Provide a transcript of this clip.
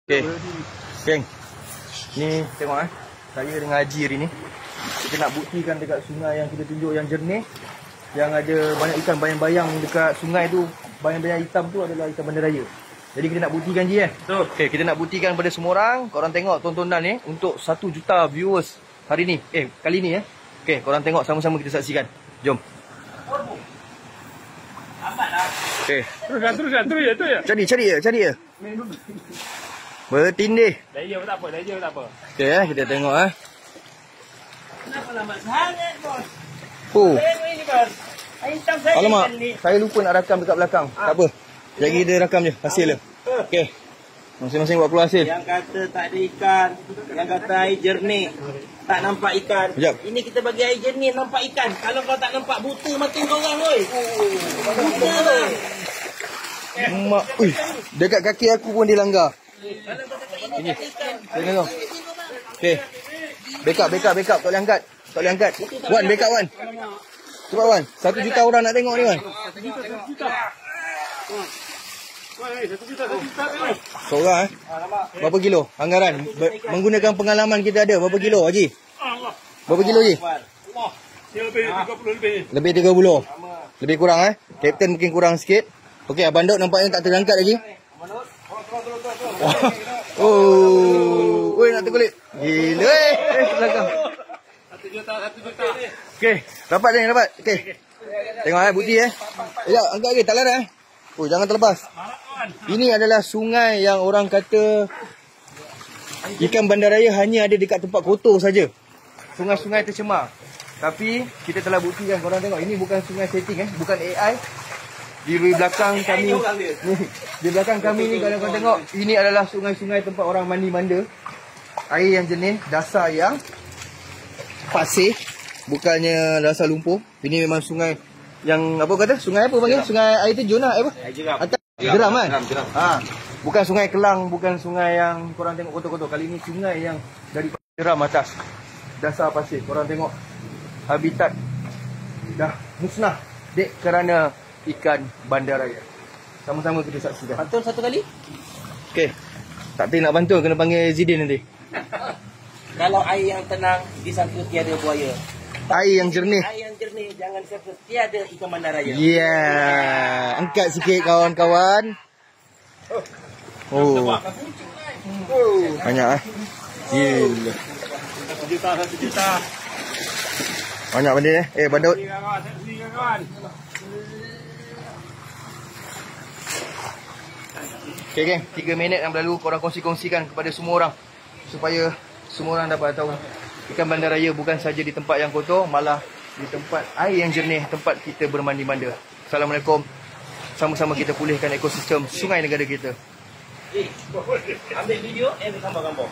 Okay, geng. Ni tengok saya dengan Haji hari ni. Kita nak buktikan dekat sungai yang kita tunjuk yang jernih, yang ada banyak ikan bayang-bayang dekat sungai tu. Bayang-bayang hitam tu adalah ikan bandaraya. Jadi kita nak buktikan je Betul. Okay, kita nak buktikan pada semua orang. Korang tengok tontonan ni untuk 1 juta viewers hari ni. Kali ni Okay, korang tengok sama-sama kita saksikan. Jom. Okay. Teruskan ya. Cari ya. Bertindih. Daya pun tak apa. Okay, kita tengok Kenapa lambat sangat, bos? Tengok ini, bos. Hitam saya Alamak, ni. saya lupa nak rakam dekat belakang. Tak apa. Jadi kita rakam je hasil dia. Okey. Masing-masing buat keluar hasil. Yang kata tak ada ikan, yang kata air jernih, tak nampak ikan. Sekejap. Ini kita bagi air jernih nampak ikan. Kalau kau tak nampak buta mati kau orang, oi. Buta lah. Mak, dekat kaki aku pun dilanggar. Kalau kau cakap ini Ini. tak ada ikan. Saya tengok. Okey. Backup. Tak boleh angkat. Wan, backup Wan. Cepat Wan. 1 juta orang nak tengok ni Wan. 1 juta. Woi, 1 juta. Seorang Berapa kilo? Anggaran. Menggunakan pengalaman kita ada. Berapa kilo Haji? Allah. Berapa kilo Haji? Allah. Dia lebih 30 lebih. Lebih 30. Lebih kurang Kapten mungkin kurang sikit. Okey, Abang Daud nampaknya tak terangkat lagi. Oi, nak terkulit. Gila belakang. 1 juta. Okey, dapat. Okey. Tengok bukti Sekejap, angkat lagi, tak larat jangan terlepas. Ini adalah sungai yang orang kata ikan bandaraya hanya ada dekat tempat kotor saja. Sungai-sungai tercemar. Tapi kita telah buktikan, korang tengok ini bukan sungai setting bukan AI. Di belakang kami di belakang kami ni kalau korang tengok, ini adalah sungai-sungai tempat orang mandi manda. Air yang jernih, dasar yang pasir, bukannya dasar lumpur. Ini memang sungai yang apa kata? Sungai apa panggil? Sungai air terjun apa? Geram kan? Geram. Bukan sungai Kelang, bukan sungai yang korang tengok kotor-kotor. Kali ini sungai yang dari geram atas. Dasar pasir. Korang tengok habitat dah musnah dek kerana ikan bandaraya. Sama-sama kita saksikan. Pantun satu kali. Okey. Tak nak bantu, kena panggil Zidin nanti. Kalau air yang tenang disangka tiada buaya. Air yang jernih. Air yang jernih jangan disangka tiada ikan bandaraya. Yeah. Angkat sikit kawan-kawan. Banyak Gila. 1 juta. Banyak benda Bandut. Kawan. Okay geng, 3 minit yang berlalu korang kongsi-kongsikan kepada semua orang supaya semua orang dapat tahu ikan bandaraya bukan saja di tempat yang kotor, malah di tempat air yang jernih, tempat kita bermandi manda. Assalamualaikum. Sama-sama kita pulihkan ekosistem sungai negara kita. Ambil video, ambil gambar-gambar.